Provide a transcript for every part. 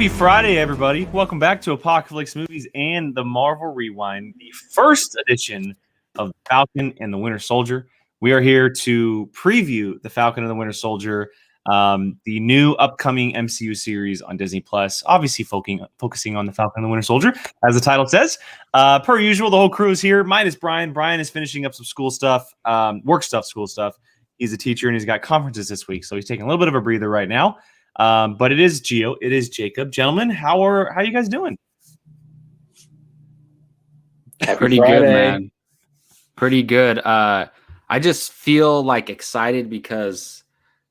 Happy Friday, everybody. Welcome back to Apocaflix Movies and the Marvel Rewind, the first edition of The Falcon and the Winter Soldier. We are here to preview The Falcon and the Winter Soldier, the new upcoming MCU series on Disney+, obviously focusing on The Falcon and the Winter Soldier, as the title says. Per usual, the whole crew is here. Mine is Brian. Brian is finishing up some school stuff, school stuff. He's a teacher, and he's got conferences this week, so he's taking a little bit of a breather right now. But it is Gio. It is Jacob. Gentlemen, how are you guys doing? Pretty good, man. Pretty good. I just feel like excited because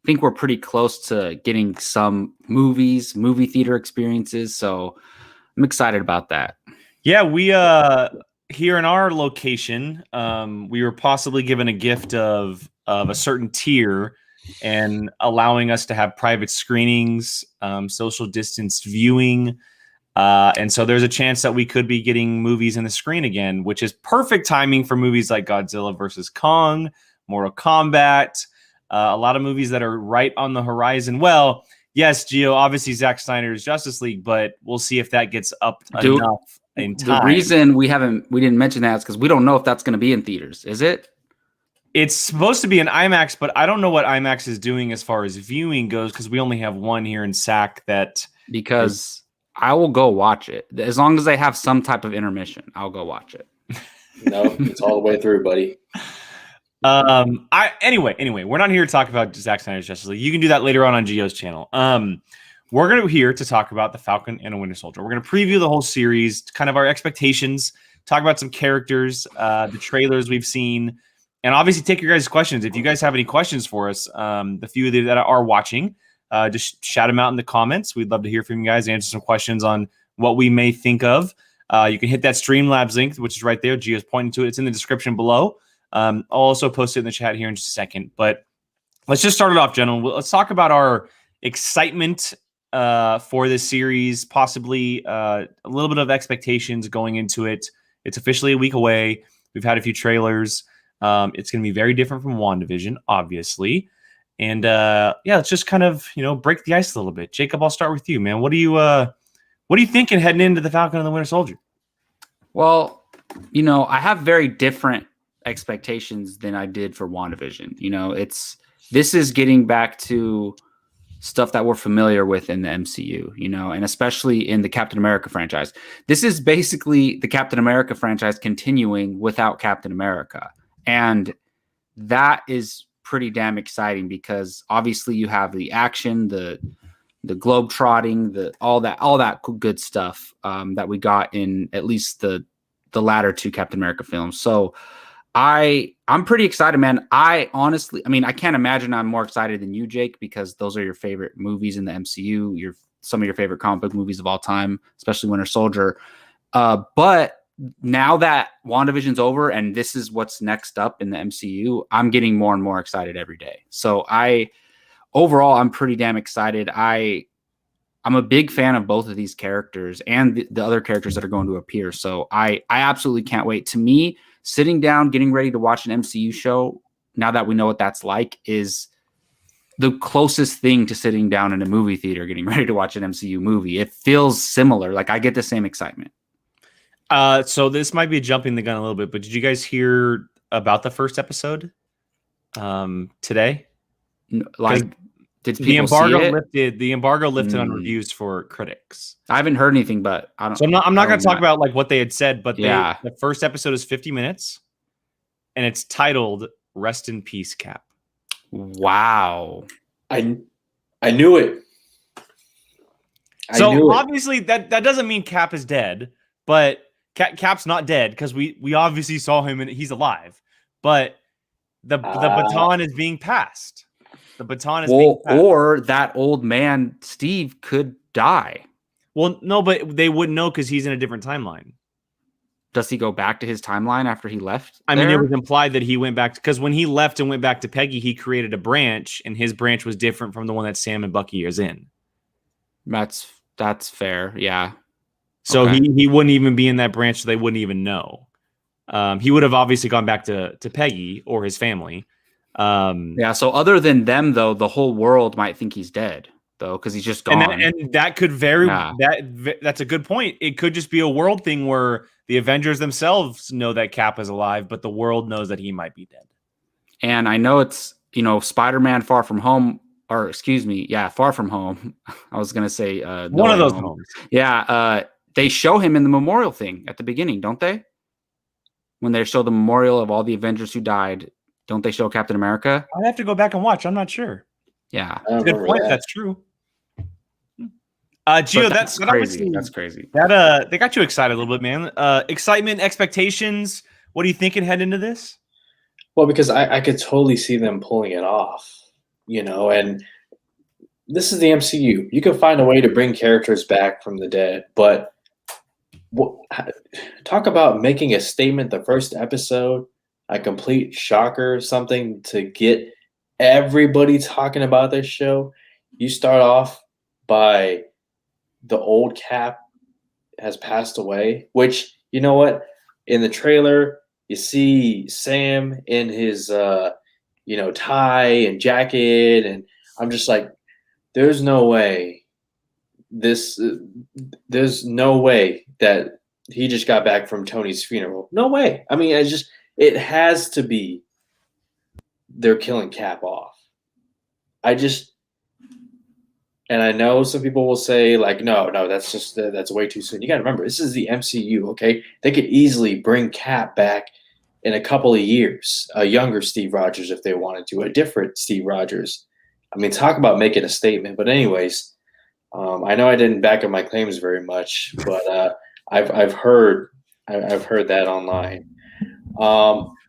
I think we're pretty close to getting some movie theater experiences. So I'm excited about that. Yeah, we here in our location, we were possibly given a gift of a certain tier and allowing us to have private screenings, social distanced viewing. And so there's a chance that we could be getting movies in the screen again, which is perfect timing for movies like Godzilla vs. Kong, Mortal Kombat, a lot of movies that are right on the horizon. Well, yes, Gio, obviously Zack Snyder's Justice League, but we'll see if that gets up enough in time. The reason we didn't mention that is because we don't know if that's going to be in theaters. Is it? It's supposed to be an IMAX, but I don't know what IMAX is doing as far as viewing goes because we only have one here in SAC that... Because I will go watch it. As long as they have some type of intermission, I'll go watch it. No, it's all the way through, buddy. Anyway, we're not here to talk about Zack Snyder's Justice League. You can do that later on Gio's channel. We're going to be here to talk about The Falcon and the Winter Soldier. We're going to preview the whole series, kind of our expectations, talk about some characters, the trailers we've seen, and obviously take your guys' questions. If you guys have any questions for us, the few of you that are watching, just shout them out in the comments. We'd love to hear from you guys, answer some questions on what we may think of. You can hit that Streamlabs link, which is right there. Gio's pointing to it. It's in the description below. I'll also post it in the chat here in just a second. But let's just start it off, gentlemen. Let's talk about our excitement for this series, possibly a little bit of expectations going into it. It's officially a week away. We've had a few trailers. It's going to be very different from WandaVision, obviously. And let's just kind of, break the ice a little bit. Jacob, I'll start with you, man. What are you thinking heading into The Falcon and the Winter Soldier? Well, I have very different expectations than I did for WandaVision. This is getting back to stuff that we're familiar with in the MCU, and especially in the Captain America franchise. This is basically the Captain America franchise continuing without Captain America. And that is pretty damn exciting because obviously you have the action, the globe trotting, all that good stuff that we got in at least the latter two Captain America films. So I'm pretty excited, man. I can't imagine I'm more excited than you, Jake, because those are your favorite movies in the MCU. Some of your favorite comic book movies of all time, especially Winter Soldier. But now that WandaVision's over and this is what's next up in the MCU, I'm getting more and more excited every day. So overall, I'm pretty damn excited. I'm a big fan of both of these characters and the other characters that are going to appear. So I absolutely can't wait. To me, sitting down, getting ready to watch an MCU show, now that we know what that's like, is the closest thing to sitting down in a movie theater, getting ready to watch an MCU movie. It feels similar. Like I get the same excitement. So this might be jumping the gun a little bit, but did you guys hear about the first episode today? Did the embargo see it? lifted? The embargo lifted on reviews for critics. I haven't heard anything, but I don't. So I'm not going to talk about like what they had said, but Yeah. The first episode is 50 minutes, and it's titled "Rest in Peace, Cap." Wow! I knew it. So obviously that doesn't mean Cap is dead, but Cap's not dead because we obviously saw him and he's alive, but the baton is being passed. The baton is being passed. Or that old man Steve could die. Well, no, but they wouldn't know because he's in a different timeline. Does he go back to his timeline after he left? I mean, it was implied that he went back because when he left and went back to Peggy, he created a branch, and his branch was different from the one that Sam and Bucky is in. That's fair, yeah. So okay. he wouldn't even be in that branch, so they wouldn't even know. He would have obviously gone back to Peggy or his family. Yeah, so other than them, though, the whole world might think he's dead. though, because he's just gone. And that could that's a good point. It could just be a world thing where the Avengers themselves know that Cap is alive, but the world knows that he might be dead. And I know it's, Spider-Man Far From Home, or excuse me, Far From Home. I was going to say one of those homes. Yeah, they show him in the memorial thing at the beginning, don't they? When they show the memorial of all the Avengers who died, don't they show Captain America? I'd have to go back and watch. I'm not sure. Yeah. Good point. That's true. Gio, that's crazy. That's crazy. That they got you excited a little bit, man. Excitement, expectations. What are you thinking heading into this? Well, because I could totally see them pulling it off, and this is the MCU. You can find a way to bring characters back from the dead, but talk about making a statement the first episode, a complete shocker, something to get everybody talking about this show. You start off by the old Cap has passed away, which, you know what? In the trailer, you see Sam in his, tie and jacket, and I'm just like, there's no way there's no way that he just got back from Tony's funeral. No way. I mean, it has to be they're killing Cap off. And I know some people will say, like, no, that's way too soon. You got to remember, this is the MCU, okay? They could easily bring Cap back in a couple of years, a younger Steve Rogers if they wanted to, a different Steve Rogers. I mean, talk about making a statement. But anyways, I know I didn't back up my claims very much, but I've heard that online.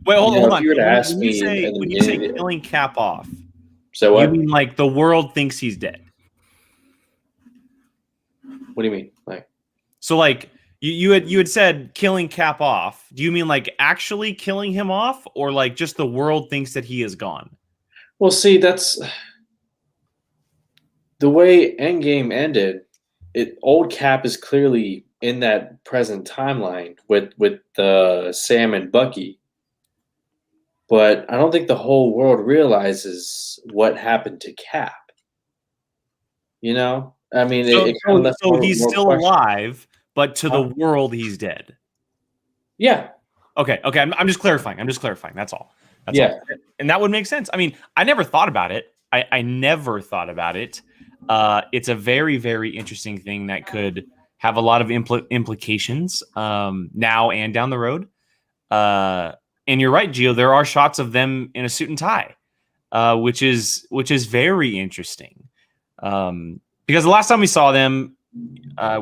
Wait, hold on. If you were to ask me, when you say killing Cap off, so what? You mean like the world thinks he's dead? What do you mean? Like, so like you had said killing Cap off. Do you mean like actually killing him off, or like just the world thinks that he is gone? Well, see, that's the way Endgame ended. Old Cap is clearly in that present timeline with Sam and Bucky. But I don't think the whole world realizes what happened to Cap. I mean, so he's still alive, but to the world, he's dead. Yeah. Okay. I'm just clarifying. That's all. That's all. And that would make sense. I mean, I never thought about it. I never thought about it. It's a very, very interesting thing that could have a lot of implications now and down the road. And you're right, Gio. There are shots of them in a suit and tie, which is very interesting. Because the last time we saw them,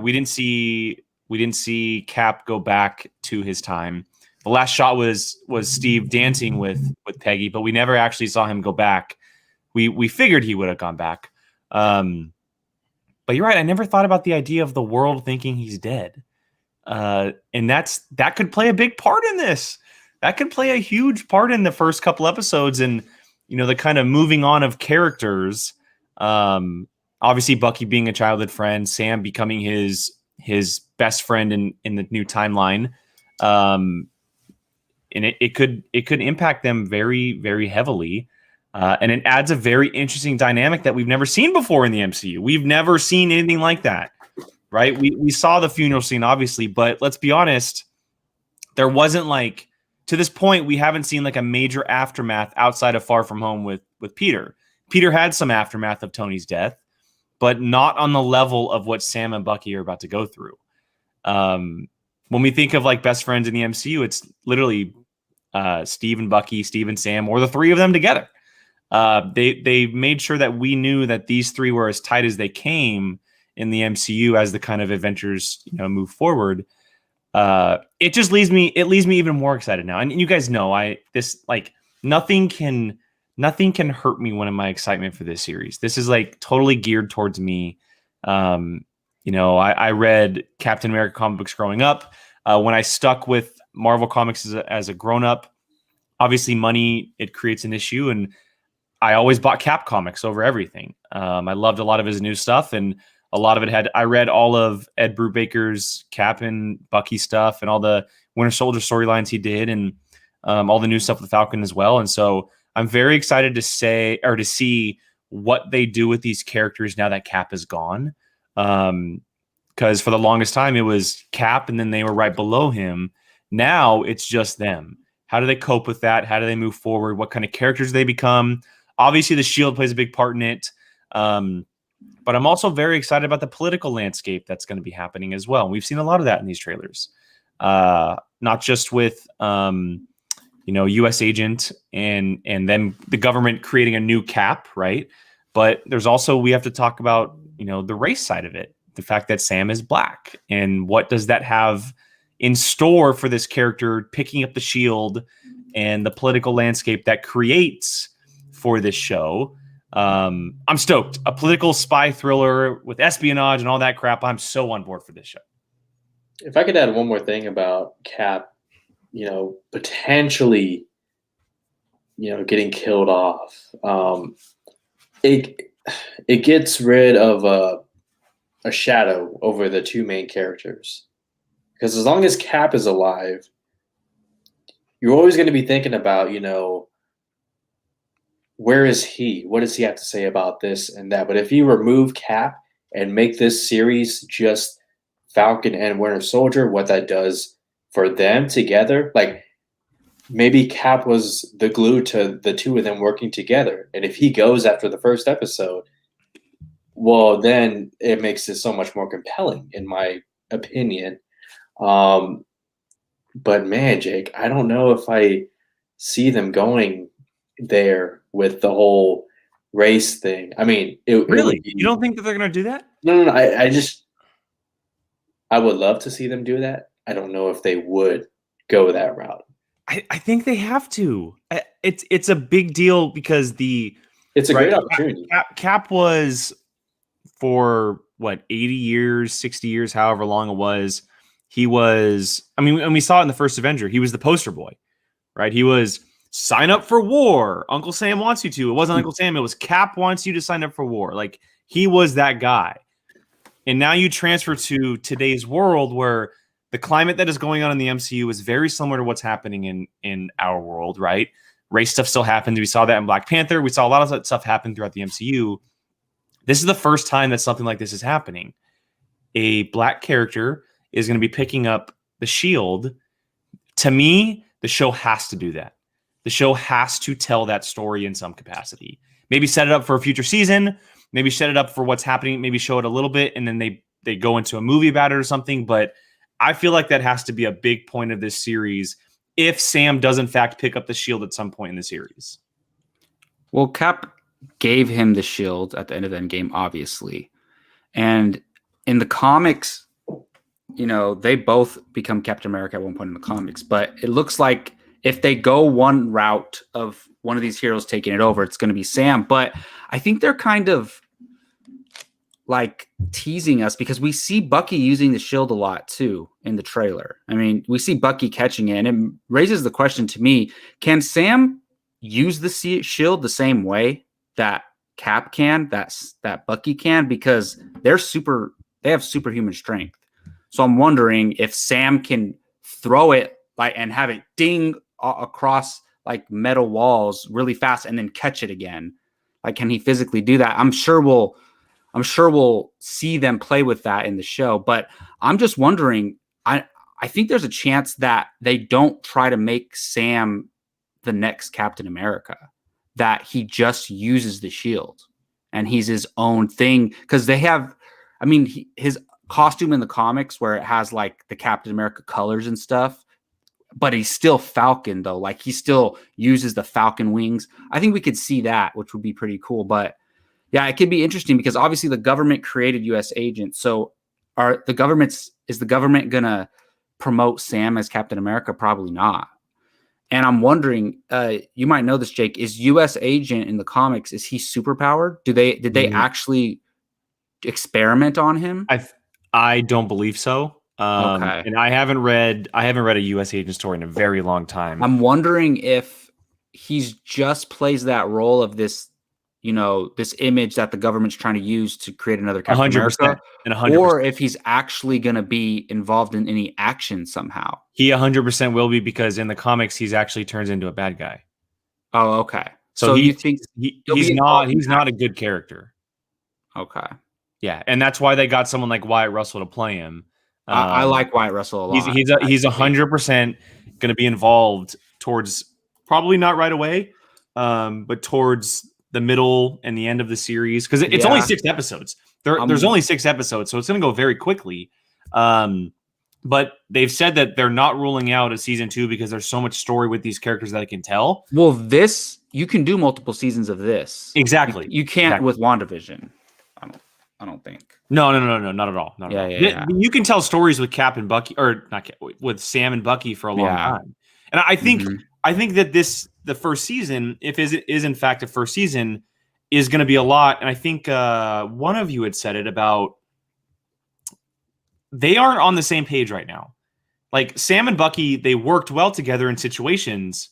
we didn't see Cap go back to his time. The last shot was Steve dancing with Peggy, but we never actually saw him go back. We figured he would have gone back. But you're right. I never thought about the idea of the world thinking he's dead. And that could play a big part in this. That could play a huge part in the first couple episodes and, the kind of moving on of characters. Obviously Bucky being a childhood friend, Sam becoming his best friend in the new timeline. And it could impact them very, very heavily. And it adds a very interesting dynamic that we've never seen before in the MCU. We've never seen anything like that, right? We saw the funeral scene, obviously, but let's be honest, there wasn't like, to this point, we haven't seen like a major aftermath outside of Far From Home with Peter. Peter had some aftermath of Tony's death, but not on the level of what Sam and Bucky are about to go through. When we think of like best friends in the MCU, it's literally Steve and Bucky, Steve and Sam, or the three of them together. They made sure that we knew that these three were as tight as they came in the MCU as the kind of adventures move forward. It just leaves me even more excited now. And you guys know nothing can hurt me when in my excitement for this series. This is like totally geared towards me. I read Captain America comic books growing up. When I stuck with Marvel comics as a grown up, obviously money, it creates an issue, and I always bought Cap comics over everything. I loved a lot of his new stuff, and a lot of it I read all of Ed Brubaker's Cap and Bucky stuff and all the Winter Soldier storylines he did, and all the new stuff with Falcon as well. And so I'm very excited to see what they do with these characters now that Cap is gone. Because for the longest time, it was Cap and then they were right below him. Now it's just them. How do they cope with that? How do they move forward? What kind of characters do they become? Obviously, the Shield plays a big part in it. But I'm also very excited about the political landscape that's going to be happening as well. We've seen a lot of that in these trailers. Not just with U.S. agent and then the government creating a new Cap, right? But there's also, we have to talk about, the race side of it. The fact that Sam is black, and what does that have in store for this character picking up the shield and the political landscape that creates for this show. I'm stoked. A political spy thriller with espionage and all that crap. I'm so on board for this show. If I could add one more thing about Cap, potentially, getting killed off. It gets rid of a shadow over the two main characters. Because as long as Cap is alive, you're always going to be thinking about, where is he? What does he have to say about this and that? But if you remove Cap and make this series just Falcon and Winter Soldier, what that does for them together, like maybe Cap was the glue to the two of them working together. And if he goes after the first episode, well, then it makes it so much more compelling, in my opinion. But man, Jake, I don't know if I see them going there with the whole race thing. I mean, Really? You don't think that they're going to do that? No. I would love to see them do that. I don't know if they would go that route. I think they have to. It's a big deal because it's a great opportunity. Cap was for 80 years, 60 years, however long it was. He was, and we saw it in the first Avenger. He was the poster boy, right? He was sign up for war. Uncle Sam wants you to. It wasn't Uncle Sam. It was Cap wants you to sign up for war. Like, he was that guy. And now you transfer to today's world where the climate that is going on in the MCU is very similar to what's happening in our world, right? Race stuff still happens. We saw that in Black Panther. We saw a lot of that stuff happen throughout the MCU. This is the first time that something like this is happening. A black character is going to be picking up the shield. To me, the show has to do that. The show has to tell that story in some capacity. Maybe set it up for a future season. Maybe set it up for what's happening. Maybe show it a little bit, and then they go into a movie about it or something. But I feel like that has to be a big point of this series if Sam does in fact pick up the shield at some point in the series. Well, Cap gave him the shield at the end of the Endgame, obviously. And in the comics, they both become Captain America at one point in the comics. But it looks like if they go one route of one of these heroes taking it over, it's going to be Sam. But I think they're kind of like teasing us because we see Bucky using the shield a lot too in the trailer. We see Bucky catching it, and it raises the question to me, can Sam use the shield the same way that Cap can, that Bucky can? Because they have superhuman strength. So I'm wondering if Sam can throw it and have it ding across like metal walls really fast and then catch it again. Like, can he physically do that? I'm sure we'll see them play with that in the show, but I'm just wondering, I think there's a chance that they don't try to make Sam the next Captain America, that he just uses the shield and he's his own thing. Because they have, his costume in the comics where it has like the Captain America colors and stuff, but he's still Falcon though. Like, he still uses the Falcon wings. I think we could see that, which would be pretty cool. But yeah, it could be interesting because obviously the government created U.S. agents. So is the government going to promote Sam as Captain America? Probably not. And I'm wondering, you might know this, Jake, is U.S. agent in the comics, is he superpowered? Did they actually experiment on him? I don't believe so. Okay. And I haven't read a U.S. agent story in a very long time. I'm wondering if he's just plays that role of this, this image that the government's trying to use to create another Captain 100%, America, and 100%. Or if he's actually going to be involved in any action somehow. He 100% will be, because in the comics, he's actually turns into a bad guy. Oh, okay. So you think he'll he's be not involved in a good character. Okay. Yeah, and that's why they got someone like Wyatt Russell to play him. I like Wyatt Russell a lot. He's 100% going to be involved towards, probably not right away, but towards the middle and the end of the series, because it's only 6 episodes. There's only 6 episodes, so it's going to go very quickly. But they've said that they're not ruling out a season 2 because there's so much story with these characters that I can tell. Well, you can do multiple seasons of this. Exactly. You can't with WandaVision. I don't think. No, not at all. Not at all. Yeah. You can tell stories with Cap and Bucky, or not Cap, with Sam and Bucky for a long time. And I think that the first season, if it is in fact a first season, is going to be a lot. And I think one of you had said it about they aren't on the same page right now. Like Sam and Bucky, they worked well together in situations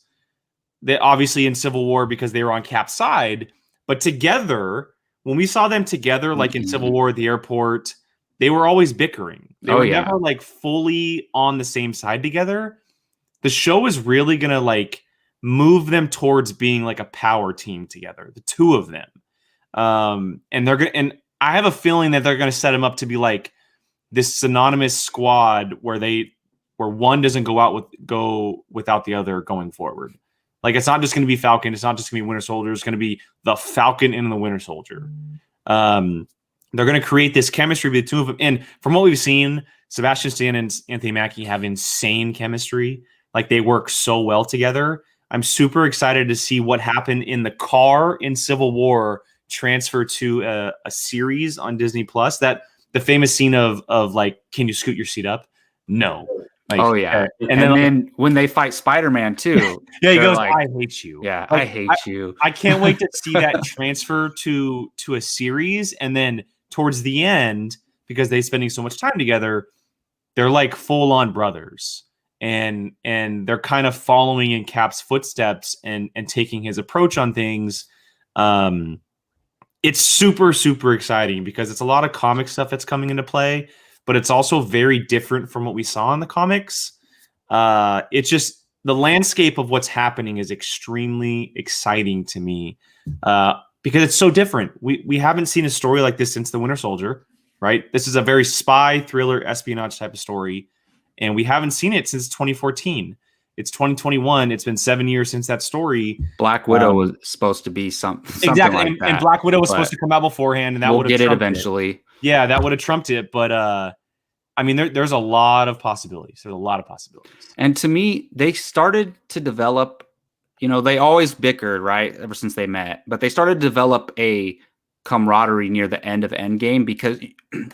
that obviously in Civil War because they were on Cap's side, but together. When we saw them together, like in Civil War at the airport, they were always bickering. They were never like fully on the same side together. The show is really going to like move them towards being like a power team together, the two of them. And they're going to, and I have a feeling that they're going to set them up to be like this synonymous squad where one doesn't go without the other going forward. Like, it's not just going to be Falcon. It's not just going to be Winter Soldier. It's going to be the Falcon and the Winter Soldier. They're going to create this chemistry between the two of them. And from what we've seen, Sebastian Stan and Anthony Mackie have insane chemistry. Like, they work so well together. I'm super excited to see what happened in the car in Civil War transfer to a series on Disney Plus. That the famous scene of like, can you scoot your seat up? No. Like, and then when they fight Spider-Man too, he goes, like, "I hate you." Yeah, like, I hate you. I can't wait to see that transfer to a series, and then towards the end, because they're spending so much time together, they're like full on brothers, and they're kind of following in Cap's footsteps and taking his approach on things. It's super, super exciting because it's a lot of comic stuff that's coming into play. But it's also very different from what we saw in the comics. It's just the landscape of what's happening is extremely exciting to me because it's so different. We haven't seen a story like this since the Winter Soldier, right? This is a very spy, thriller, espionage type of story, and we haven't seen it since 2014. It's 2021. It's been 7 years since that story. Black Widow was supposed to be something exactly, like that. And Black Widow was supposed to come out beforehand, and that we'll get it eventually. Yeah, that would have trumped it, but I mean, there's a lot of possibilities. And to me, they started to develop, they always bickered, right, ever since they met. But they started to develop a camaraderie near the end of Endgame because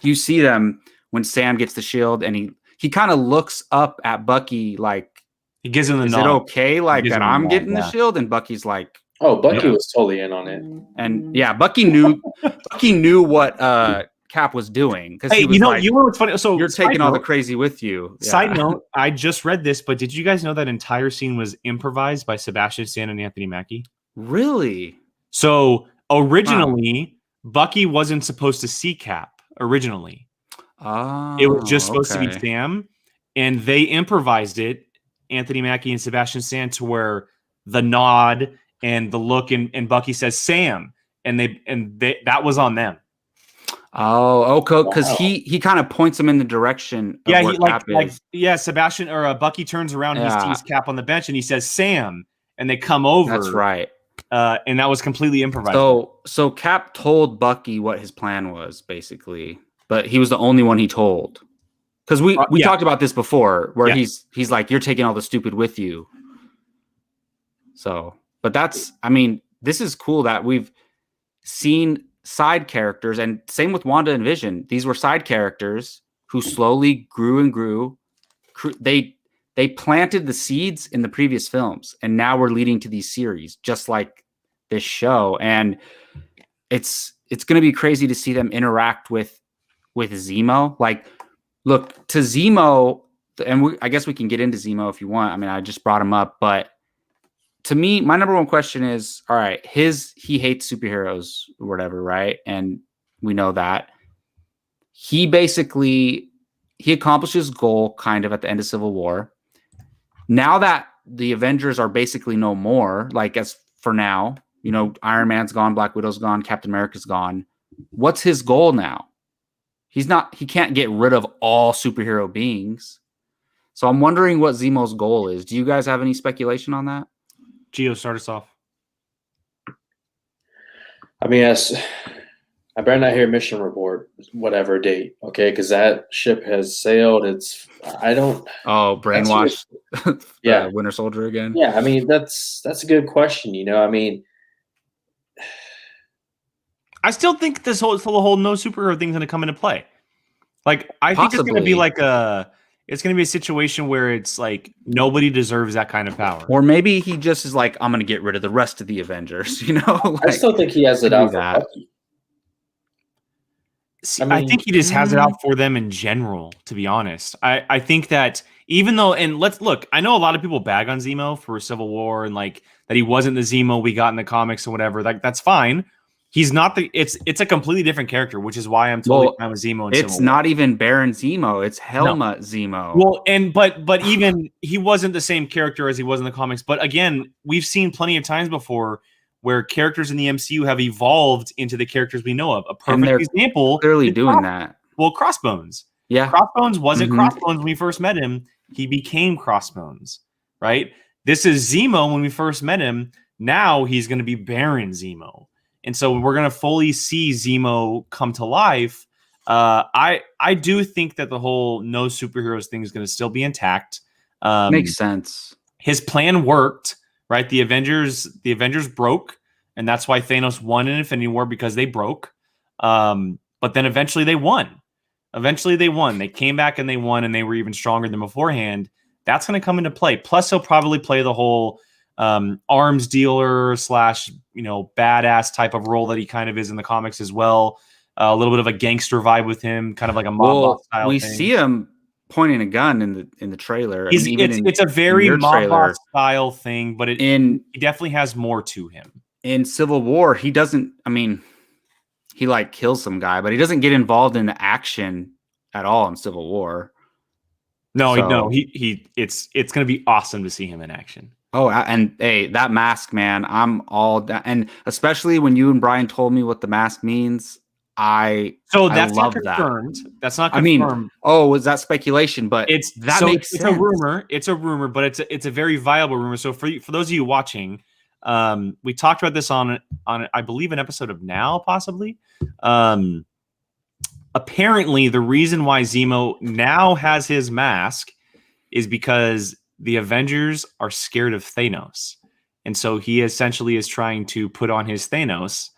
you see them when Sam gets the shield and he kind of looks up at Bucky like, he gives him the nod. Is it okay like that I'm getting the shield? And Bucky's like, oh, Bucky was totally in on it. And yeah, Bucky knew what Cap was doing because hey, you know what's funny? So you're taking all the crazy with you. Yeah. Side note: I just read this, but did you guys know that entire scene was improvised by Sebastian Stan and Anthony Mackie? Really? So originally, Bucky wasn't supposed to see Cap. Originally, it was just supposed to be Sam, and they improvised it, Anthony Mackie and Sebastian Stan, to where the nod and the look and Bucky says Sam, and they that was on them. Oh, okay, because he kind of points him in the direction of where Cap is. Sebastian or Bucky turns around and he sees Cap on the bench and he says Sam, and they come over. That's right. And that was completely improvised. So Cap told Bucky what his plan was, basically, but he was the only one he told. Because we talked about this before, where he's like, you're taking all the stupid with you. So, but this is cool that we've seen side characters, and same with Wanda and Vision. These were side characters who slowly grew and grew. They planted the seeds in the previous films, and now we're leading to these series, just like this show. And it's going to be crazy to see them interact with Zemo. Like, look, to Zemo, and I guess we can get into Zemo if you want. I mean, I just brought him up, but to me, my number one question is, all right, he hates superheroes or whatever, right? And we know that. He accomplished his goal kind of at the end of Civil War. Now that the Avengers are basically no more, like as for now, You know, Iron Man's gone, Black Widow's gone, Captain America's gone. What's his goal now? He can't get rid of all superhero beings. So I'm wondering what Zemo's goal is. Do you guys have any speculation on that? Gio, start us off. I mean, I better not hear mission report, whatever date, okay? Because that ship has sailed. Brainwashed. Yeah, Winter Soldier again. Yeah, I mean that's a good question. You know, I mean, I still think the whole no superhero thing's going to come into play. Like, I think it's going to be like it's going to be a situation where it's like nobody deserves that kind of power. Or maybe he just is like, I'm going to get rid of the rest of the Avengers. You know, I still think he has it out for Bucky. See, I think he just has it out for them in general, to be honest. I think that even though, and let's look, I know a lot of people bag on Zemo for Civil War and like that he wasn't the Zemo we got in the comics or whatever. Like, that's fine. He's not it's a completely different character, which is why I'm totally fine with Zemo. It's not even Baron Zemo. It's Helmut Zemo. Well, but even he wasn't the same character as he was in the comics. But again, we've seen plenty of times before where characters in the MCU have evolved into the characters we know of. A perfect example. Clearly doing that. Well, Crossbones. Yeah. Crossbones wasn't Crossbones when we first met him. He became Crossbones, right? This is Zemo when we first met him. Now he's going to be Baron Zemo. And so we're going to fully see Zemo come to life. I do think that the whole no superheroes thing is going to still be intact. Makes sense. His plan worked, right? The Avengers broke, and that's why Thanos won in Infinity War, because they broke. But then eventually they won. They came back and they won, and they were even stronger than beforehand. That's going to come into play. Plus, he'll probably play the whole arms dealer / badass type of role that he kind of is in the comics as well. A little bit of a gangster vibe with him, kind of like a mob boss style we thing. See him pointing a gun in the trailer. It's a very mob boss style thing, but he definitely has more to him. In Civil War, he doesn't. I mean, he like kills some guy, but he doesn't get involved in the action at all in Civil War. No, it's going to be awesome to see him in action. Oh, and hey, that mask, man, I'm all down. And especially when you and Brian told me what the mask means, that's not confirmed. That's not confirmed. I mean, was that speculation? But makes sense. It's a rumor. It's a rumor, but it's a very viable rumor. So for those of you watching, we talked about this on I believe an episode of Now, possibly. Apparently, the reason why Zemo now has his mask is because the Avengers are scared of Thanos. And so he essentially is trying to put on his Thanos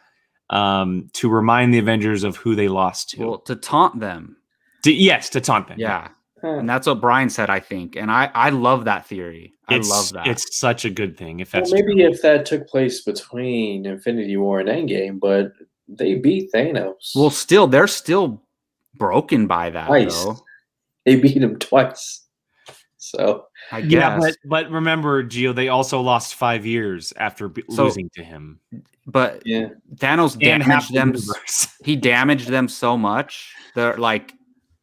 to remind the Avengers of who they lost to. Well, to taunt them. To taunt them. Yeah. And that's what Brian said, I think. And I love that theory. I love that. It's such a good thing. If that's maybe if that took place between Infinity War and Endgame, but they beat Thanos. Well, they're still broken by that, though. They beat him twice. So I guess. Yeah, but remember, Gio, they also lost 5 years after losing to him. But Thanos damaged them. He damaged them so much. They're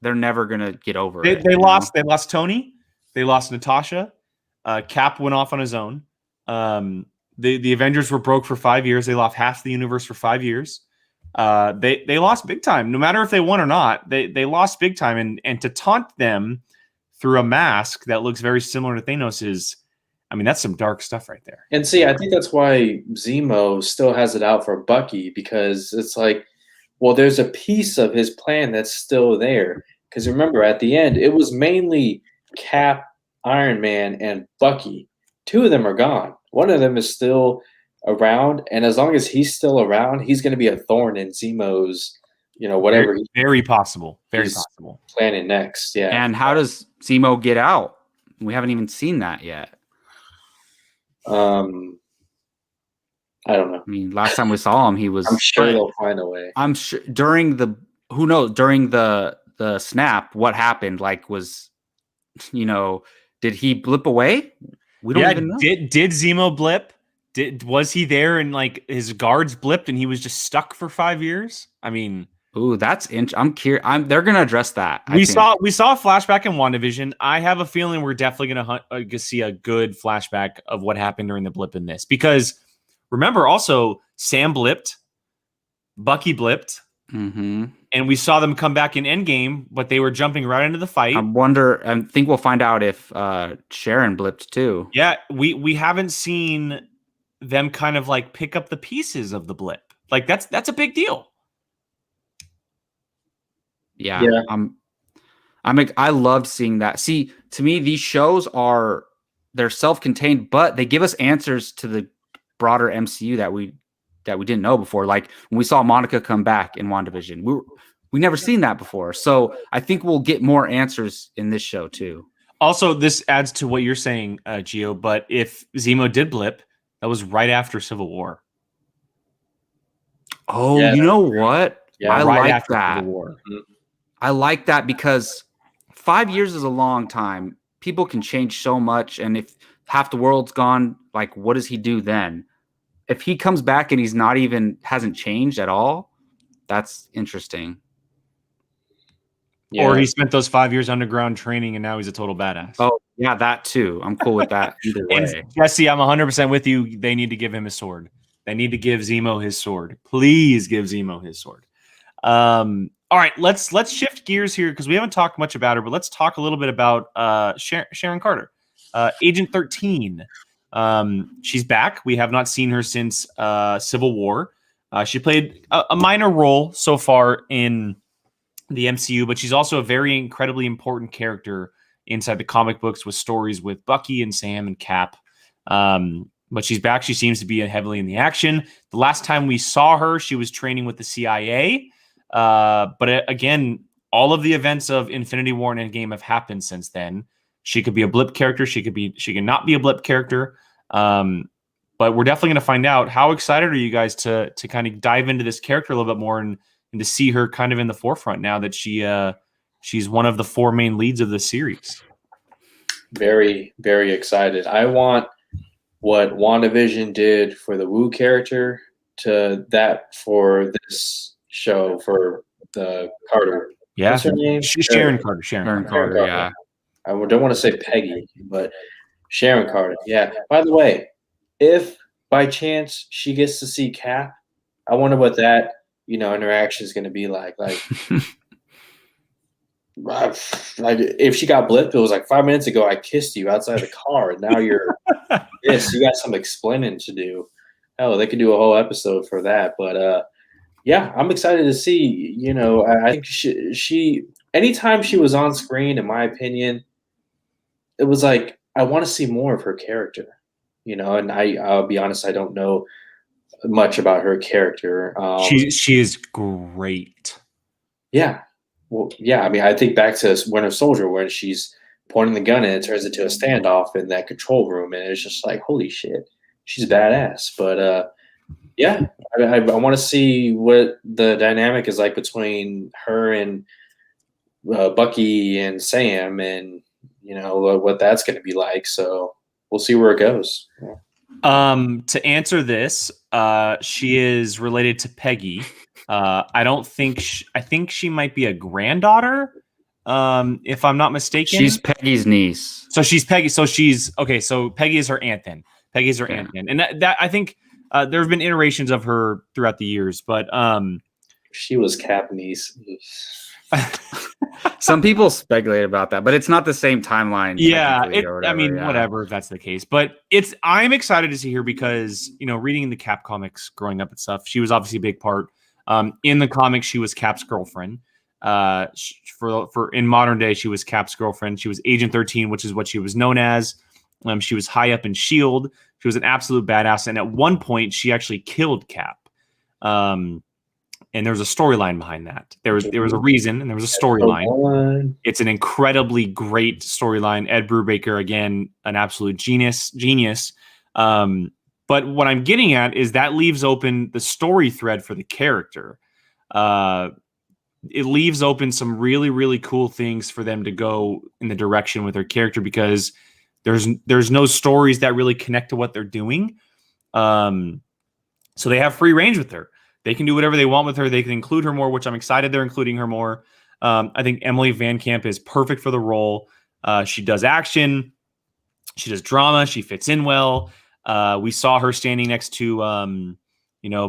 never gonna get over it. They lost Tony. They lost Natasha. Cap went off on his own. The Avengers were broke for 5 years. They lost half the universe for 5 years. They lost big time. No matter if they won or not, they lost big time. And to taunt them through a mask that looks very similar to Thanos that's some dark stuff right there. And see, I think that's why Zemo still has it out for Bucky, because it's like, well, there's a piece of his plan that's still there. Because remember, at the end, it was mainly Cap, Iron Man, and Bucky. 2 of them are gone. One of them is still around, and as long as he's still around, he's going to be a thorn in Zemo's, whatever. Very possible. Very possible. Planning next, yeah. And how does Zemo get out? We haven't even seen that yet. I don't know. I mean, last time we saw him, he was. I'm sure they'll find a way. I'm sure during the snap, what happened? Did he blip away? We don't even know. Did Zemo blip? Was he there and his guards blipped and he was just stuck for 5 years? I mean, ooh, that's I'm curious. They're gonna address that. We saw a flashback in WandaVision. I have a feeling we're definitely gonna see a good flashback of what happened during the blip in this, because remember also Sam blipped, Bucky blipped, Mm-hmm. and we saw them come back in Endgame, but they were jumping right into the fight. I think we'll find out if Sharon blipped too. Yeah, we haven't seen them kind of like pick up the pieces of the blip. Like that's a big deal. Yeah. I loved seeing that. See, to me, these shows they're self-contained, but they give us answers to the broader MCU that we didn't know before. Like when we saw Monica come back in WandaVision, we never seen that before. So I think we'll get more answers in this show too. Also, this adds to what you're saying, Gio. But if Zemo did blip, that was right after Civil War. Oh, Yeah. you know what? Yeah, I right like after that. Civil War. I like that because 5 years is a long time. People can change so much. And if half the world's gone, like, what does he do then? If he comes back and he's hasn't changed at all, that's interesting. Or he spent those 5 years underground training and now he's a total badass. Oh, yeah, that too. I'm cool with that either way. And Jesse, I'm 100% with you. They need to give him his sword. They need to give Zemo his sword. Please give Zemo his sword. All right, let's shift gears here because we haven't talked much about her, but let's talk a little bit about Sharon Carter, Agent 13. She's back. We have not seen her since Civil War. She played a minor role so far in the MCU, but she's also a very incredibly important character inside the comic books with stories with Bucky and Sam and Cap. But she's back. She seems to be heavily in the action. The last time we saw her, she was training with the CIA. But again, all of the events of Infinity War and Endgame have happened since then. She could be a blip character. She can not be a blip character. But we're definitely going to find out. How excited are you guys to kind of dive into this character a little bit more and to see her kind of in the forefront now that she's one of the 4 main leads of the series? Very, very excited. I want what WandaVision did for the Wu character to that for this show for the Carter. Yeah. What's her name? Sharon Carter. Sharon Carter, yeah. I don't want to say Peggy, but Sharon Carter. Yeah. By the way, if by chance she gets to see Cap, I wonder what that interaction is going to be like. Like if she got blipped, it was like 5 minutes ago I kissed you outside the car, and now you're this. You got some explaining to do. Oh, they could do a whole episode for that. But yeah, I'm excited to see. I think she anytime she was on screen, in my opinion, it was like I want to see more of her character. And I'll be honest, I don't know much about her character. She is great. Yeah. Well, yeah. I mean, I think back to Winter Soldier when she's pointing the gun and it turns into a standoff in that control room, and it's just like, holy shit, she's badass. But yeah, I want to see what the dynamic is like between her and Bucky and Sam, and what that's going to be like. So we'll see where it goes. Yeah. To answer this, she is related to Peggy. I think she might be a granddaughter, if I'm not mistaken. She's Peggy's niece. So she's Peggy. So she's okay. So Peggy is her aunt then. Peggy's her aunt then, and that I think there have been iterations of her throughout the years, but she was Cap niece. Some people speculate about that, but it's not the same timeline. Yeah, whatever if that's the case. But I'm excited to see her because reading the Cap comics growing up and stuff, she was obviously a big part. In the comics, she was Cap's girlfriend. For in modern day, she was Cap's girlfriend. She was Agent 13, which is what she was known as. She was high up in S.H.I.E.L.D. She was an absolute badass, and at one point, she actually killed Cap. And there was a storyline behind that. There was a reason, and there was a storyline. It's an incredibly great storyline. Ed Brubaker, again, an absolute genius. But what I'm getting at is that leaves open the story thread for the character. It leaves open some really, really cool things for them to go in the direction with their character because there's no stories that really connect to what they're doing. So they have free range with her. They can do whatever they want with her. They can include her more, which I'm excited they're including her more. I think Emily Van Camp is perfect for the role. She does action. She does drama. She fits in well. We saw her standing next to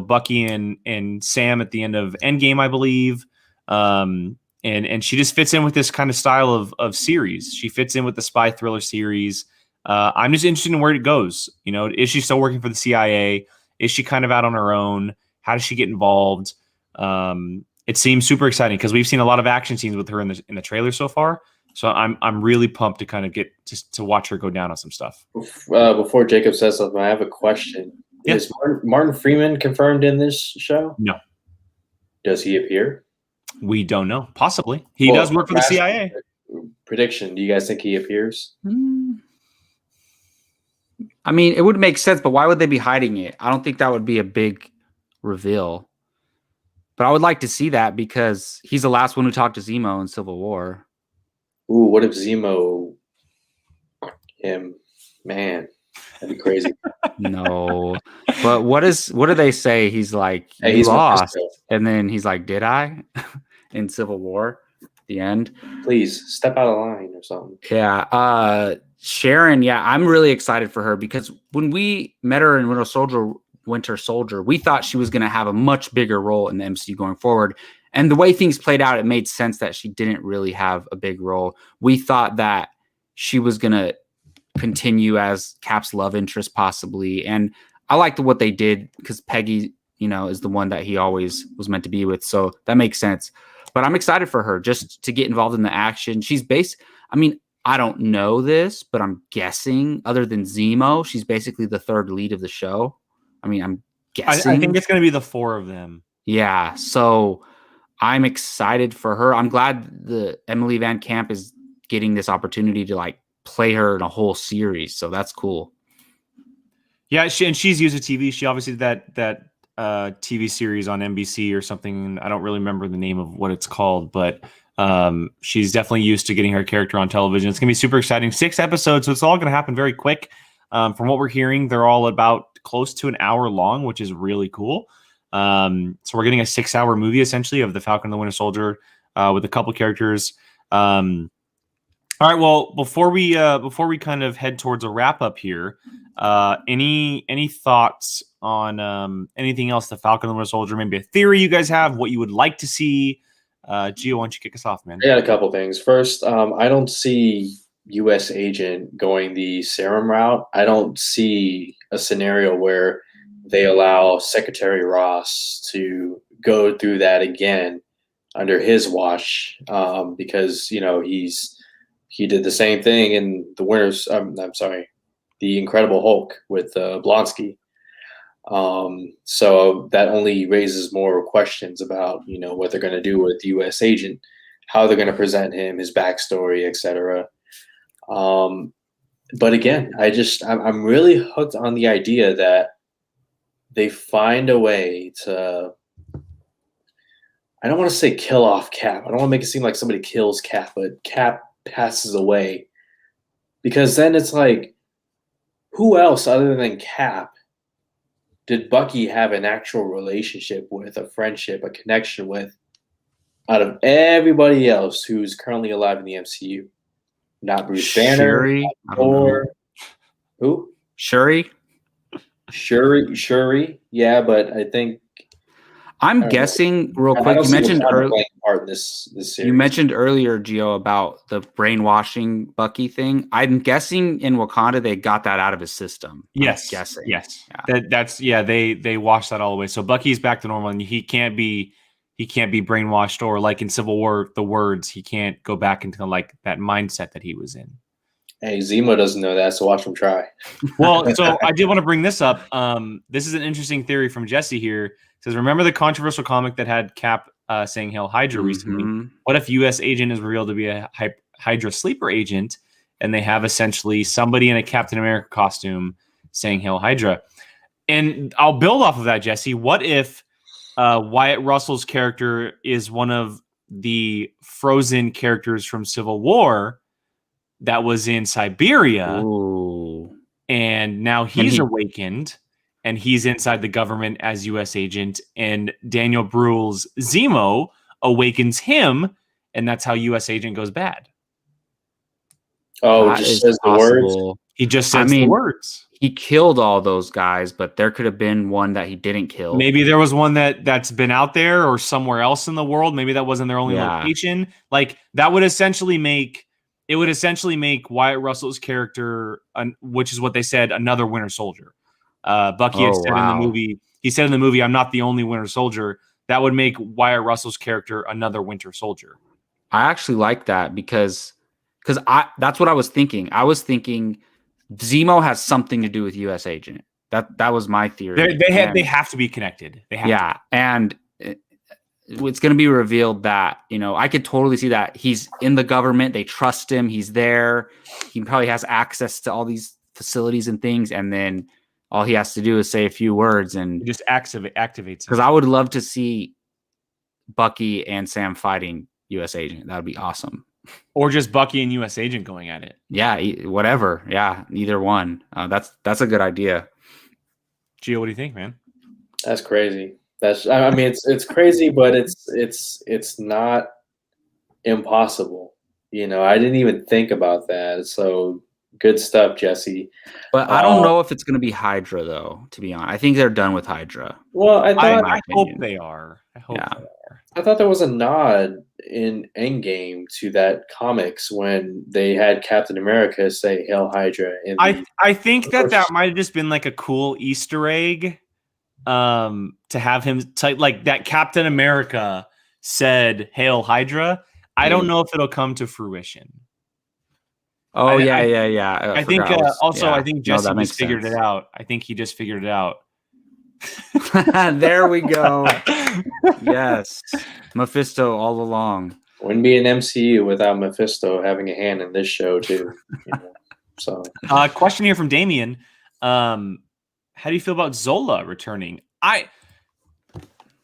Bucky and Sam at the end of Endgame, I believe. And she just fits in with this kind of style of series. She fits in with the spy thriller series. I'm just interested in where it goes. Is she still working for the CIA? Is she kind of out on her own? How does she get involved? It seems super exciting because we've seen a lot of action scenes with her in the trailer so far. So I'm really pumped to kind of get to watch her go down on some stuff. Before Jacob says something, I have a question. Yeah. Is Martin Freeman confirmed in this show? No. Does he appear? We don't know. Possibly. He does work for the CIA. Prediction. Do you guys think he appears? I mean, it would make sense, but why would they be hiding it? I don't think that would be a big reveal. But I would like to see that because he's the last one who talked to Zemo in Civil War. Ooh, what if Zemo him? Man, that'd be crazy. No. But what do they say? He's like, Hey, you he's lost. And then he's like, did I? In Civil War, the end. Please step out of line or something. Yeah. Sharon, yeah, I'm really excited for her because when we met her in Winter Soldier, we thought she was going to have a much bigger role in the MCU going forward. And the way things played out, it made sense that she didn't really have a big role. We thought that she was going to continue as Cap's love interest possibly. And I liked what they did because Peggy, is the one that he always was meant to be with. So that makes sense. But I'm excited for her just to get involved in the action. I don't know this, but I'm guessing other than Zemo, she's basically the third lead of the show. I'm guessing. I think it's going to be the four of them. Yeah. So I'm excited for her. I'm glad the Emily Van Camp is getting this opportunity to play her in a whole series. So that's cool. Yeah. She's used to TV. She obviously did that TV series on NBC or something. I don't really remember the name of what it's called, but she's definitely used to getting her character on television. It's going to be super exciting. 6 episodes. So it's all going to happen very quick. From what we're hearing, they're all about close to an hour long, which is really cool. So we're getting a 6-hour movie essentially of the Falcon and the Winter Soldier with a couple characters. All right. Well, before we kind of head towards a wrap up here, any thoughts on anything else? The Falcon and the Winter Soldier, maybe a theory you guys have, what you would like to see. Gio, why don't you kick us off, man? I got a couple things. First, I don't see U.S. agent going the serum route. I don't see a scenario where they allow Secretary Ross to go through that again under his watch, because he did the same thing in the Incredible Hulk with Blonsky. So that only raises more questions about what they're going to do with the U.S. agent, how they're going to present him, his backstory, etc. But again, I'm really hooked on the idea that they find a way to, I don't want to say kill off Cap. I don't want to make it seem like somebody kills Cap, but Cap passes away. Because then it's like, who else other than Cap did Bucky have an actual relationship with, a friendship, a connection with, out of everybody else who's currently alive in the MCU? Not Bruce Banner. Shuri? Or who? Shuri? Shuri. Yeah, but I think I'm guessing real quick. You mentioned earlier. This series. You mentioned earlier, Gio, about the brainwashing Bucky thing. I'm guessing in Wakanda they got that out of his system. Yes, I'm guessing. Yes, yeah. They washed that all away. So Bucky's back to normal, and he can't be brainwashed, or like in Civil War, the words, he can't go back into that mindset that he was in. Hey, Zemo doesn't know that, so watch him try. Well, so I did want to bring this up. This is an interesting theory from Jesse here. It says, remember the controversial comic that had Cap saying Hail Hydra recently? What if U.S. agent is revealed to be a Hydra sleeper agent, and they have essentially somebody in a Captain America costume saying Hail Hydra? And I'll build off of that, Jesse. What if Wyatt Russell's character is one of the frozen characters from Civil War that was in Siberia? Ooh. And now he's awakened, and he's inside the government as U.S. agent, and Daniel Bruhl's Zemo awakens him, and that's how U.S. agent goes bad. Oh, just says the words? He just says the words. he killed all those guys, but there could have been one that he didn't kill. Maybe there was one that's been out there or somewhere else in the world. Maybe that wasn't their only location. Like that would essentially make Wyatt Russell's character, which is what they said, another Winter Soldier. Bucky has said in the movie. He said in the movie, "I'm not the only Winter Soldier." That would make Wyatt Russell's character another Winter Soldier. I actually like that because that's what I was thinking. I was thinking Zemo has something to do with U.S. Agent. That was my theory. They have to be connected. They have to. And it's going to be revealed that, I could totally see that he's in the government. They trust him. He's there. He probably has access to all these facilities and things. And then all he has to do is say a few words and just activates it. Because I would love to see Bucky and Sam fighting U.S. Agent. That would be awesome. Or just Bucky and U.S. Agent going at it. Yeah, whatever. Yeah, either one. That's a good idea. Gio, what do you think, man? That's crazy. It's crazy, but it's not impossible. I didn't even think about that. So good stuff, Jesse. But I don't know if it's going to be Hydra, though. To be honest, I think they're done with Hydra. Well, I hope they are. I thought there was a nod in Endgame to that comics when they had Captain America say "Hail Hydra." I think that might have just been like a cool Easter egg, to have him like that. Captain America said "Hail Hydra." I don't know if it'll come to fruition. Oh yeah. I think I think Jesse just figured it out. I think he just figured it out. There we go. Yes, Mephisto all along. Wouldn't be an MCU without Mephisto having a hand in this show too. So, question here from Damien: how do you feel about Zola returning?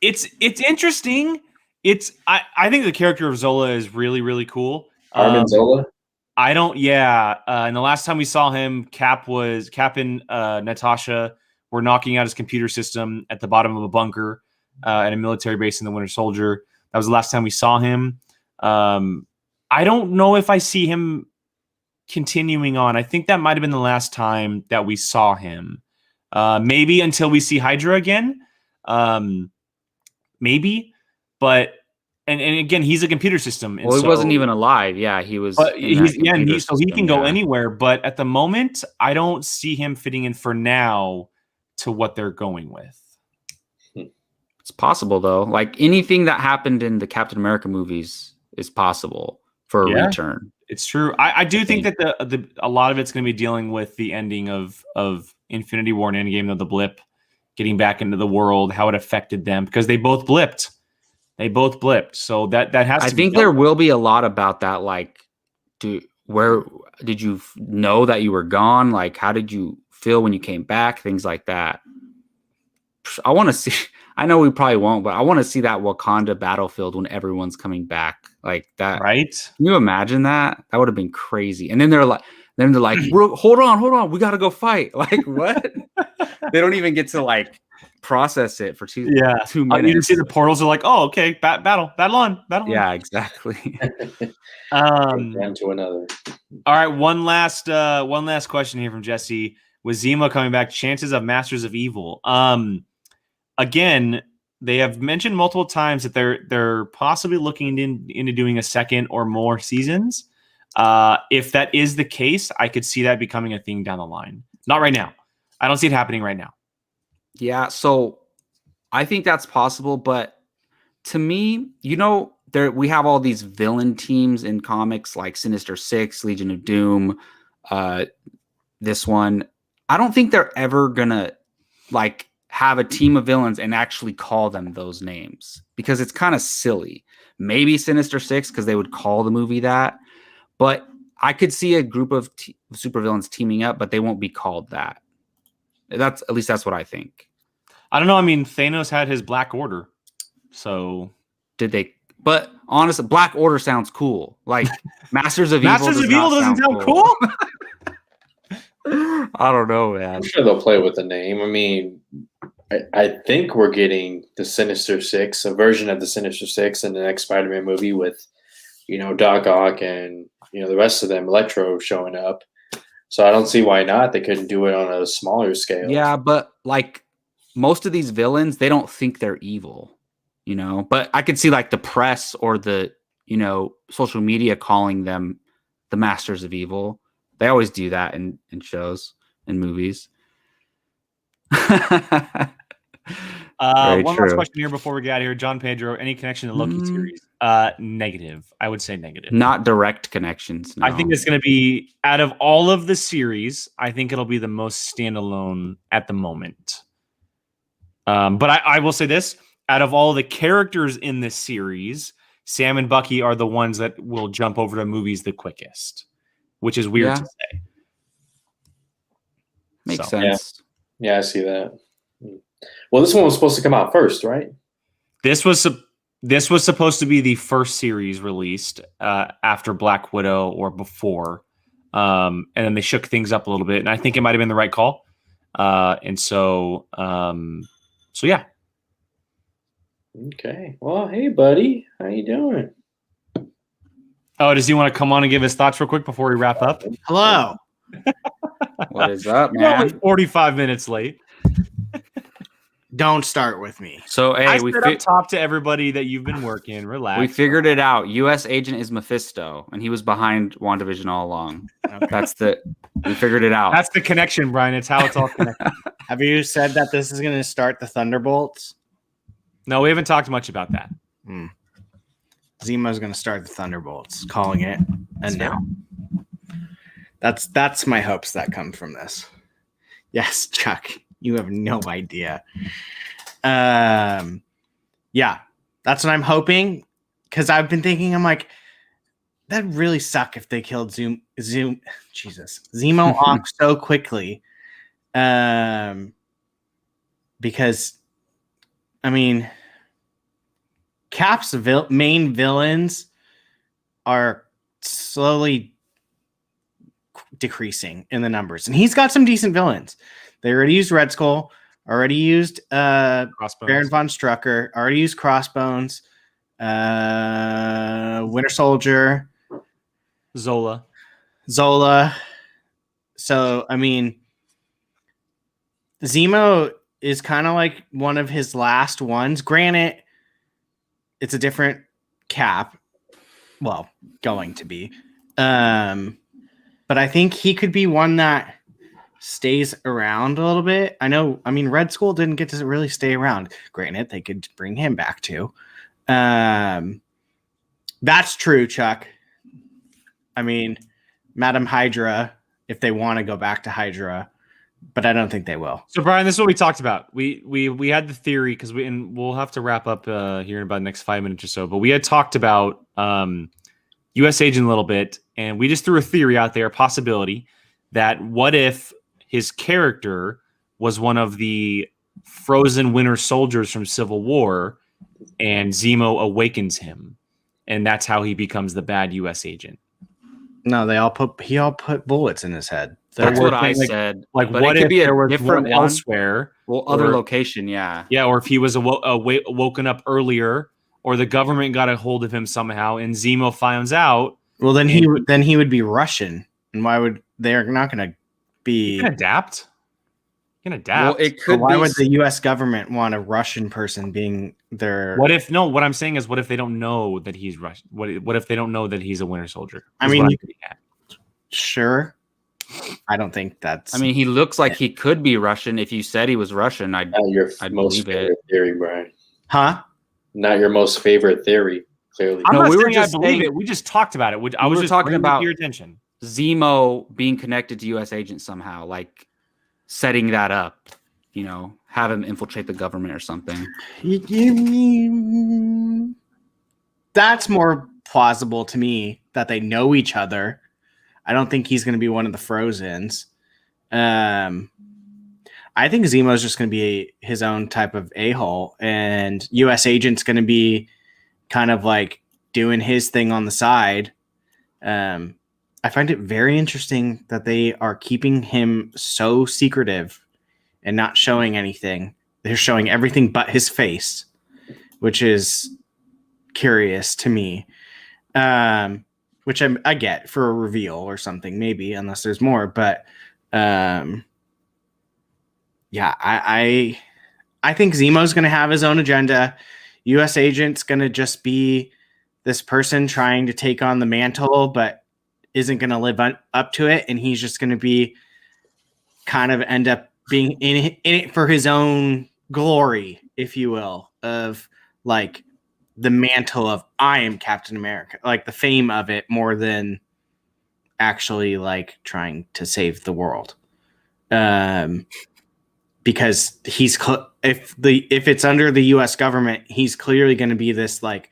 It's interesting. I think the character of Zola is really, really cool. Armin Zola. And the last time we saw him, Cap and Natasha were knocking out his computer system at the bottom of a bunker at a military base in the Winter Soldier. That was the last time we saw him. I don't know if I see him continuing on. I think that might have been the last time that we saw him. Maybe until we see Hydra again. Maybe. But and again, he's a computer system. Well, he wasn't even alive. Yeah, he was. So he can go anywhere. But at the moment, I don't see him fitting in for now to what they're going with. It's possible though. Like anything that happened in the Captain America movies is possible for a return. It's true. I do think that a lot of it's going to be dealing with the ending of Infinity War and Endgame, of the blip, getting back into the world, how it affected them, because they both blipped. So that has to. I think there will be a lot about that. Like, where did you know that you were gone? Like, how did you feel when you came back? Things like that. I want to see. I know we probably won't, but I want to see that Wakanda battlefield when everyone's coming back like that. Right? Can you imagine that? That would have been crazy. And then they're like, hold on, we got to go fight. Like what? They don't even get to like process it for 2 minutes. You just see the portals are like, oh, okay, battle on. Yeah, exactly. One to another. All right, one last question here from Jesse. With Zemo coming back, chances of Masters of Evil. Again, they have mentioned multiple times that they're possibly looking into doing a second or more seasons. If that is the case, I could see that becoming a thing down the line. Not right now. I don't see it happening right now. Yeah, so I think that's possible, but to me, we have all these villain teams in comics like Sinister Six, Legion of Doom, this one. I don't think they're ever gonna like have a team of villains and actually call them those names because it's kind of silly. Maybe Sinister Six because they would call the movie that, but I could see a group of supervillains teaming up, but they won't be called that. That's what I think. I don't know. I mean, Thanos had his Black Order, so did they? But honestly, Black Order sounds cool. Like Masters of Evil. Masters of Evil doesn't sound cool. I don't know, man. I'm sure they'll play with the name. I mean, I think we're getting the Sinister Six, a version of the Sinister Six in the next Spider-Man movie with, Doc Ock and the rest of them, Electro showing up. So I don't see why not. They couldn't do it on a smaller scale. Yeah, but like most of these villains, they don't think they're evil, But I could see like the press or the, social media calling them the masters of evil. They always do that in shows and movies. One true. last question here before we get out of here. John Pedro, any connection to the Loki series? Negative. I would say negative. Not direct connections. No. I think it's going to be, out of all of the series, I think it'll be the most standalone at the moment. But I will say this. Out of all the characters in this series, Sam and Bucky are the ones that will jump over to movies the quickest, which is weird to say. Makes sense. Yeah, I see that. Well, this one was supposed to come out first, right? This was supposed to be the first series released after Black Widow or before, and then they shook things up a little bit, and I think it might have been the right call. So yeah. Okay. Well, hey, buddy, how you doing? Oh, does he want to come on and give his thoughts real quick before we wrap up? Hello. What is up, You're only man? 45 minutes late. Don't start with me. So, hey, I said up top to everybody that you've been working. Relax. we figured it out. U.S. agent is Mephisto, and he was behind WandaVision all along. Okay. We figured it out. That's the connection, Brian. It's how it's all connected. Have you said that this is going to start the Thunderbolts? No, we haven't talked much about that. Zemo's going to start the Thunderbolts, calling it. And now that's my hopes that come from this. Yes, Chuck, you have no idea. Yeah, that's what I'm hoping. Because I've been thinking, I'm like, that'd really suck if they killed Zemo off so quickly. Because, I mean, Cap's main villains are slowly decreasing in the numbers, and he's got some decent villains. They already used Red Skull, already used Baron von Strucker, already used Crossbones, Winter Soldier, Zola. So, I mean, Zemo is kind of like one of his last ones. Granted, it's a different Cap. Well, going to be. But I think he could be one that stays around a little bit. Red Skull didn't get to really stay around. Granted, they could bring him back too. That's true, Chuck. I mean, Madam Hydra, if they want to go back to Hydra, but I don't think they will. So, Brian, this is what we talked about. We had the theory because we'll have to wrap up here in about the next 5 minutes or so. But we had talked about U.S. Agent a little bit, and we just threw a theory out there, a possibility that what if his character was one of the frozen Winter Soldiers from Civil War, and Zemo awakens him, and that's how he becomes the bad U.S. agent. No, he all put bullets in his head. That's what I said. Like, but what it could if be there a was different one one elsewhere? Well, other location, yeah. Yeah, or if he was woken up earlier, or the government got a hold of him somehow, and Zemo finds out. Well, then he would be Russian, and why would they're not going to be? You can adapt. Well, it could. Why would the U.S. government want a Russian person being their? What I'm saying is, what if they don't know that he's Russian? What if they don't know that he's a Winter Soldier? I mean, sure. I don't think that's. I mean, he looks like he could be Russian. If you said he was Russian, I'd most believe favorite theory, Brian. Huh? Not your most favorite theory, clearly. I'm not we were saying just I believe saying- it. We just talked about it. I was just talking bringing it about to your attention. Zemo being connected to U.S. agent somehow, like setting that up. Have him infiltrate the government or something. That's more plausible to me that they know each other. I don't think he's going to be one of the Frozens. I think Zemo's just going to be his own type of a-hole, and U.S. Agent's going to be kind of like doing his thing on the side. I find it very interesting that they are keeping him so secretive and not showing anything. They're showing everything but his face, which is curious to me. which I get for a reveal or something, maybe, unless there's more. But yeah, I think Zemo's going to have his own agenda. U.S. Agent's going to just be this person trying to take on the mantle, but isn't going to live up to it. And he's just going to be kind of end up being in it for his own glory, if you will, of like the mantle of I am Captain America, like the fame of it more than actually like trying to save the world. Because he's if it's under the U.S. government, he's clearly going to be this like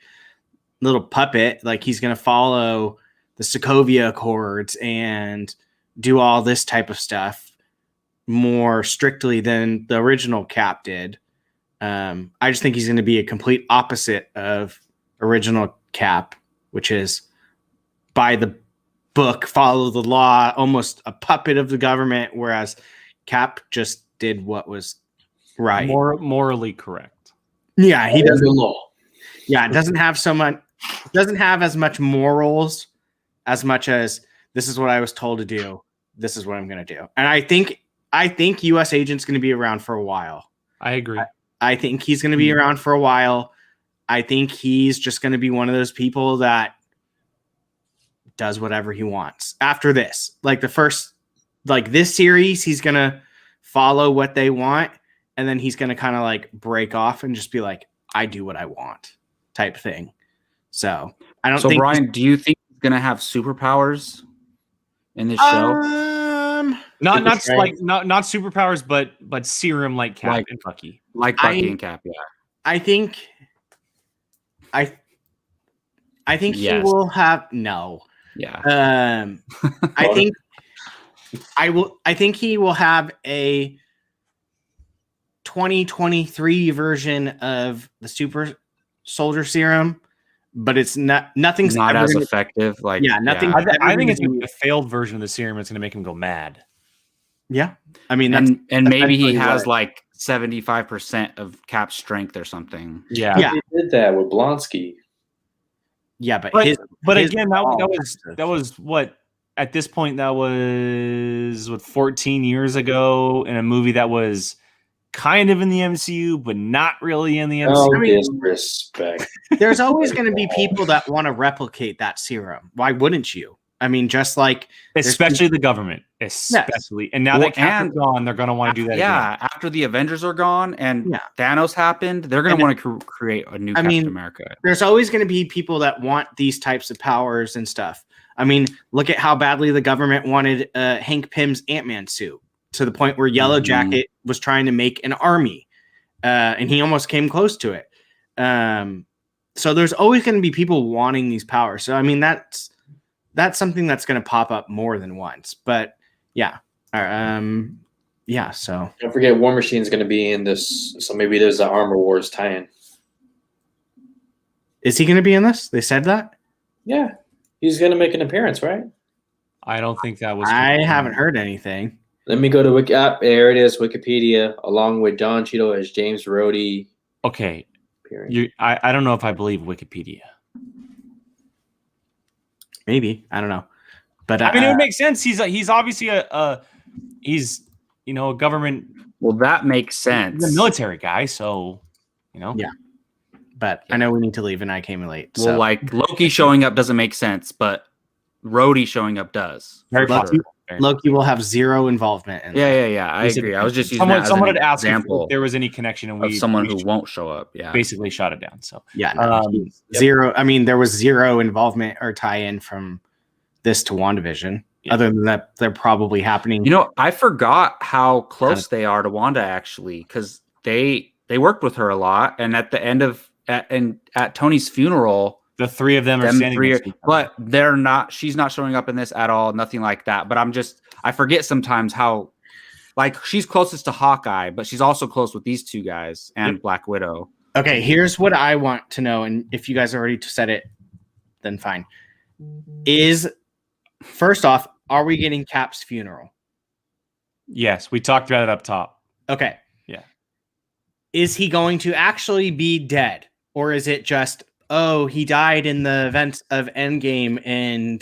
little puppet. Like he's going to follow the Sokovia Accords and do all this type of stuff more strictly than the original Cap did. I just think he's going to be a complete opposite of original Cap, which is by the book, follow the law, almost a puppet of the government, whereas Cap just did what was right. More morally correct. Yeah, he doesn't. Law. Yeah, it doesn't have as much morals as much as this is what I was told to do. This is what I'm going to do. And I think U.S. Agent's going to be around for a while. I agree. I think he's going to be around for a while. I think he's just going to be one of those people that does whatever he wants after this. Like this series, he's going to follow what they want. And then he's going to kind of like break off and just be like, I do what I want type thing. So I don't think. So Brian, do you think he's going to have superpowers in this show? Not superpowers, but serum like Cap and Bucky. Like Bucky and Cap, yeah. I think yes. He will have no. Yeah. I think he will have a 2023 version of the super soldier serum, but it's nothing's not as effective. Like nothing. I think it's gonna be a failed version of the serum. It's gonna make him go mad. Yeah, I mean, and maybe he has like 75% of Cap's strength or something. Yeah, he did that with Blonsky. Yeah, but again, that was what at this point that was 14 years ago in a movie that was kind of in the MCU, but not really in the MCU. Oh, disrespect. There's always going to be people that want to replicate that serum. Why wouldn't you? I mean, just like especially the government, especially, and now that Cap's gone, they're going to want to do that. Yeah, again. After the Avengers are gone and Thanos happened, they're going to want to create a new Captain America. There's always going to be people that want these types of powers and stuff. I mean, look at how badly the government wanted Hank Pym's Ant-Man suit to the point where Yellow Jacket was trying to make an army, and he almost came close to it. So there's always going to be people wanting these powers. So I mean, that's something that's going to pop up more than once. But yeah. So don't forget War Machine's going to be in this. So maybe there's an Armor Wars tie-in. Is he going to be in this? They said that? Yeah. He's going to make an appearance, right? I don't think that was. I haven't heard anything. Let me go to there it is, Wikipedia, along with Don Cheadle as James Rhodey. Okay. I don't know if I believe Wikipedia. Maybe. I don't know. But I mean, it would make sense. He's obviously a government. Well, that makes sense. He's a military guy, so Yeah. But I know we need to leave, and I came late. Well, so. like Loki showing up doesn't make sense, but Rhodey showing up does. Loki will have zero involvement in that. Yeah. I agree. I was just using that as someone an had asked example if there was any connection, and of someone who won't show up. Yeah, basically shot it down. So zero. I mean, there was zero involvement or tie-in from this to WandaVision. Yeah. Other than that, they're probably happening. I forgot how close they are to Wanda actually, because they worked with her a lot, and at the end of at Tony's funeral, the three of them are standing. But they're not. She's not showing up in this at all. Nothing like that. But I forget sometimes how, like, she's closest to Hawkeye, but she's also close with these two guys and Black Widow. Okay, here's what I want to know, and if you guys already said it, then fine. First off, are we getting Cap's funeral? Yes, we talked about it up top. Okay. Yeah. Is he going to actually be dead? Or is it just oh, he died in the events of Endgame, and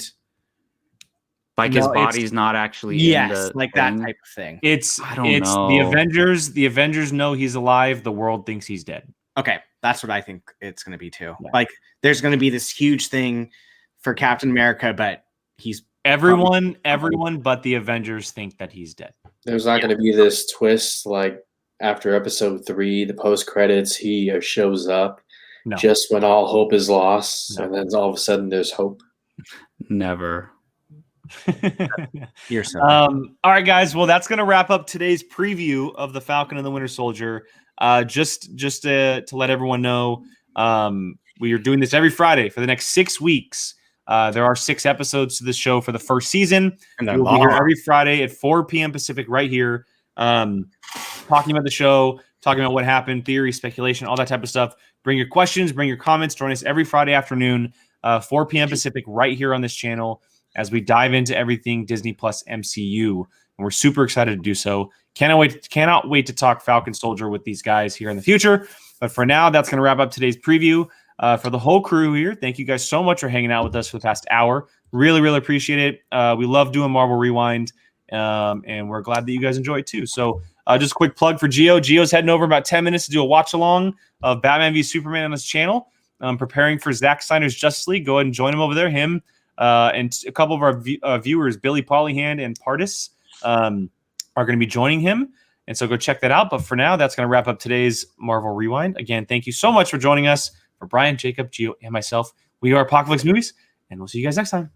Like No, his it's- body's not actually in yes, the like thing. that type of thing. I don't it's know. the Avengers. The Avengers know he's alive. The world thinks he's dead. Okay, that's what I think it's going to be too. Yeah. Like, there's going to be this huge thing for Captain America, but he's Everyone but the Avengers think that he's dead. There's not going to be this twist like after episode 3, the post credits, he shows up No. just when all hope is lost, No. and then all of a sudden there's hope. Never. you're so All right, guys. Well, that's going to wrap up today's preview of the Falcon and the Winter Soldier. Just to let everyone know, we are doing this every Friday for the next 6 weeks. There are 6 episodes to this show for the first season. And We'll be here every Friday at 4 p.m. Pacific right here, talking about the show, talking about what happened, theory, speculation, all that type of stuff. Bring your questions, bring your comments. Join us every Friday afternoon, 4 p.m. Pacific right here on this channel as we dive into everything Disney Plus MCU. And we're super excited to do so. Cannot wait to talk Falcon Soldier with these guys here in the future. But for now, that's going to wrap up today's preview. For the whole crew here, thank you guys so much for hanging out with us for the past hour. Really, really appreciate it. We love doing Marvel Rewind, and we're glad that you guys enjoy it too. So just a quick plug for Gio. Gio's heading over in about 10 minutes to do a watch-along of Batman v Superman on his channel, preparing for Zack Snyder's Justice League. Go ahead and join him over there. Him and a couple of our viewers, Billy Polyhand and Pardis, are going to be joining him. And so go check that out. But for now, that's going to wrap up today's Marvel Rewind. Again, thank you so much for joining us. For Brian, Jacob, Gio, and myself, we are Apocaflix Movies, and we'll see you guys next time.